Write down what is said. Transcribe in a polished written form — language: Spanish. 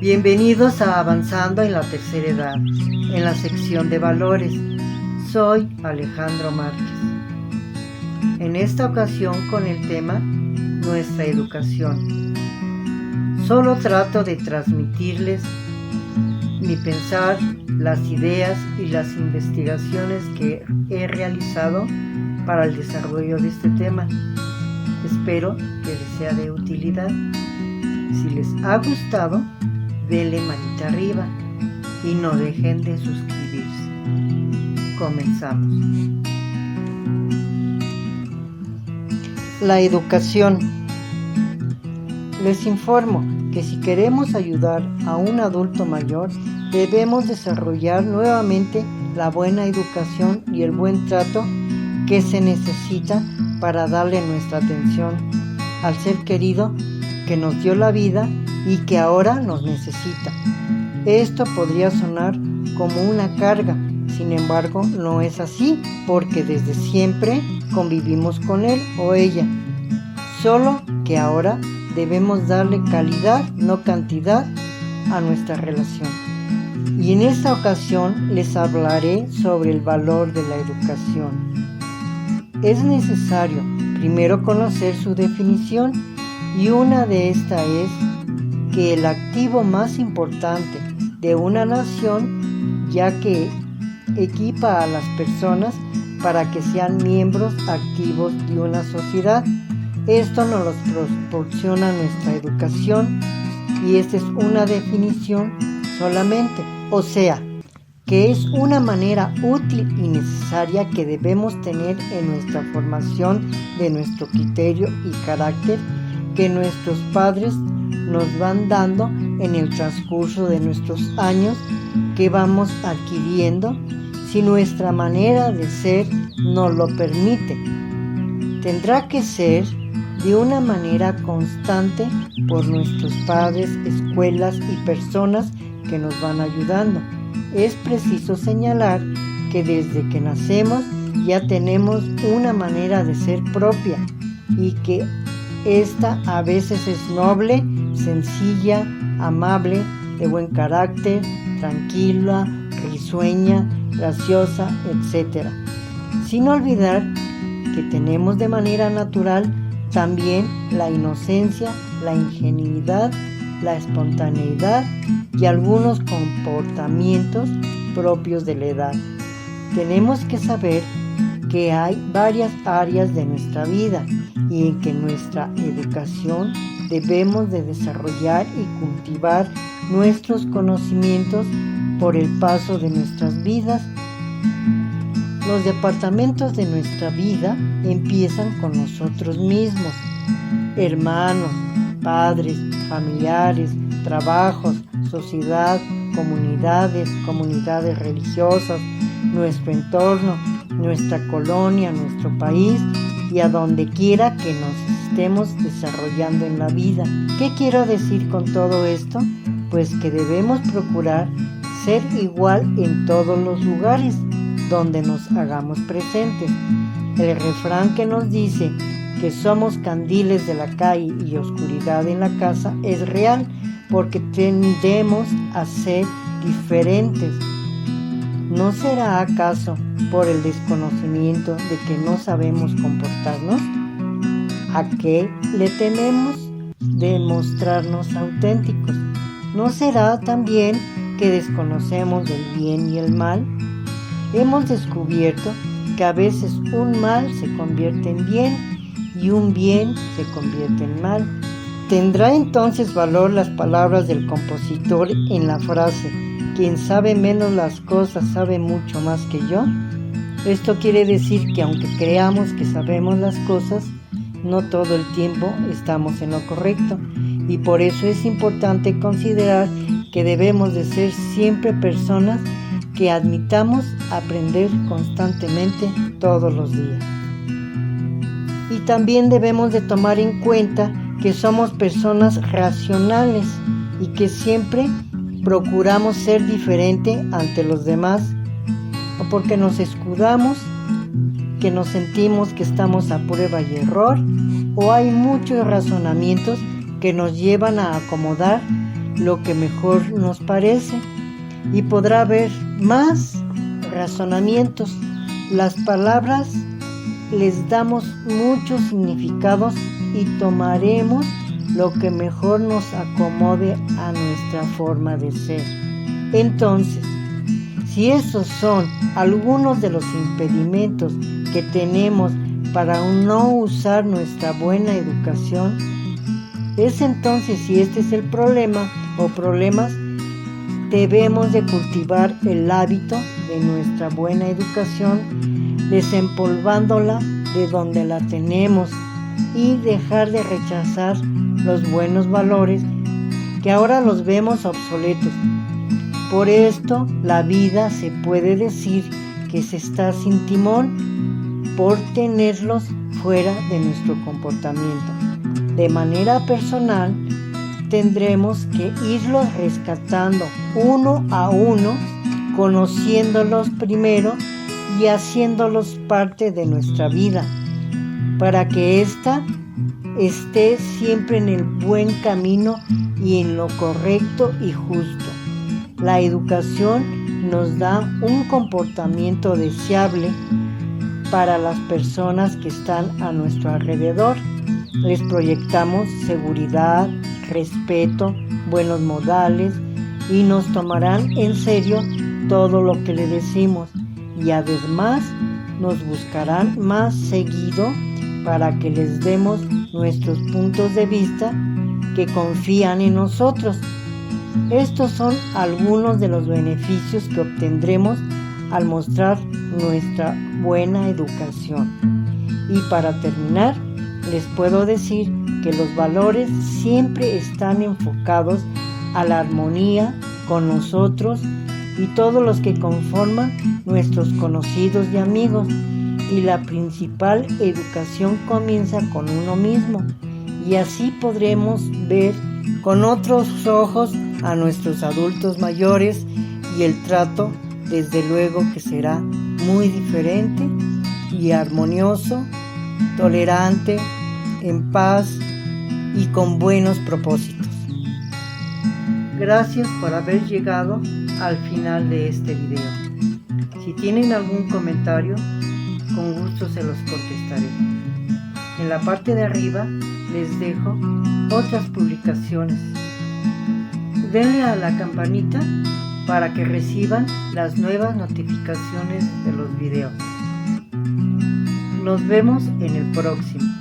Bienvenidos a Avanzando en la Tercera Edad, en la sección de valores. Soy Alejandro Márquez. En esta ocasión con el tema Nuestra educación. Solo trato de transmitirles mi pensar, las ideas y las investigaciones que he realizado para el desarrollo de este tema. Espero que les sea de utilidad. Si les ha gustado, denle manita arriba y no dejen de suscribirse. Comenzamos. La educación. Les informo que si queremos ayudar a un adulto mayor, debemos desarrollar nuevamente la buena educación y el buen trato que se necesita para darle nuestra atención al ser querido que nos dio la vida y que ahora nos necesita. Esto podría sonar como una carga, sin embargo no es así, porque desde siempre convivimos con él o ella, solo que ahora debemos darle calidad, no cantidad, a nuestra relación. Y en esta ocasión les hablaré sobre el valor de la educación. Es necesario primero conocer su definición, y una de estas es que el activo más importante de una nación, ya que equipa a las personas para que sean miembros activos de una sociedad. Esto nos lo proporciona nuestra educación, y esta es una definición solamente, o sea, que es una manera útil y necesaria que debemos tener en nuestra formación de nuestro criterio y carácter, que nuestros padres nos van dando en el transcurso de nuestros años que vamos adquiriendo, si nuestra manera de ser nos lo permite. Tendrá que ser de una manera constante por nuestros padres, escuelas y personas que nos van ayudando. Es preciso señalar que desde que nacemos ya tenemos una manera de ser propia, y que esta a veces es noble, sencilla, amable, de buen carácter, tranquila, risueña, graciosa, etc. Sin olvidar que tenemos de manera natural también la inocencia, la ingenuidad, la espontaneidad y algunos comportamientos propios de la edad. Tenemos que saber que hay varias áreas de nuestra vida y en que nuestra educación debemos de desarrollar y cultivar nuestros conocimientos por el paso de nuestras vidas. Los departamentos de nuestra vida empiezan con nosotros mismos: hermanos, padres, familiares, trabajos, sociedad, comunidades religiosas, nuestro entorno, nuestra colonia, nuestro país y a donde quiera que nos estemos desarrollando en la vida. ¿Qué quiero decir con todo esto? Pues que debemos procurar ser igual en todos los lugares donde nos hagamos presentes. El refrán que nos dice que somos candiles de la calle y oscuridad en la casa es real, porque tendemos a ser diferentes. ¿No será acaso por el desconocimiento de que no sabemos comportarnos? ¿A qué le tememos de mostrarnos auténticos? ¿No será también que desconocemos del bien y el mal? Hemos descubierto que a veces un mal se convierte en bien y un bien se convierte en mal. ¿Tendrá entonces valor las palabras del compositor en la frase: quien sabe menos las cosas sabe mucho más que yo? Esto quiere decir que aunque creamos que sabemos las cosas, no todo el tiempo estamos en lo correcto, y por eso es importante considerar que debemos de ser siempre personas que admitamos aprender constantemente todos los días. Y también debemos de tomar en cuenta que somos personas racionales y que siempre procuramos ser diferente ante los demás, o porque nos escudamos, que nos sentimos que estamos a prueba y error, o hay muchos razonamientos que nos llevan a acomodar lo que mejor nos parece, y podrá haber más razonamientos. Las palabras les damos muchos significados y tomaremos lo que mejor nos acomode a nuestra forma de ser. Entonces, si esos son algunos de los impedimentos que tenemos para no usar nuestra buena educación, es entonces, si este es el problema o problemas, debemos de cultivar el hábito de nuestra buena educación, desempolvándola de donde la tenemos y dejar de rechazar los buenos valores que ahora los vemos obsoletos. Por esto, la vida se puede decir que se está sin timón por tenerlos fuera de nuestro comportamiento. De manera personal, tendremos que irlos rescatando uno a uno, conociéndolos primero y haciéndolos parte de nuestra vida, para que ésta esté siempre en el buen camino y en lo correcto y justo. La educación nos da un comportamiento deseable para las personas que están a nuestro alrededor. Les proyectamos seguridad, respeto, buenos modales y nos tomarán en serio todo lo que le decimos, y además nos buscarán más seguido para que les demos nuestros puntos de vista, que confían en nosotros. Estos son algunos de los beneficios que obtendremos al mostrar nuestra buena educación. Y para terminar, les puedo decir que los valores siempre están enfocados a la armonía con nosotros y todos los que conforman nuestros conocidos y amigos. Y la principal educación comienza con uno mismo, y así podremos ver con otros ojos a nuestros adultos mayores, y el trato desde luego que será muy diferente y armonioso, tolerante, en paz y con buenos propósitos. Gracias por haber llegado al final de este video. Si tienen algún comentario, con gusto se los contestaré. En la parte de arriba les dejo otras publicaciones. Denle a la campanita para que reciban las nuevas notificaciones de los videos. Nos vemos en el próximo.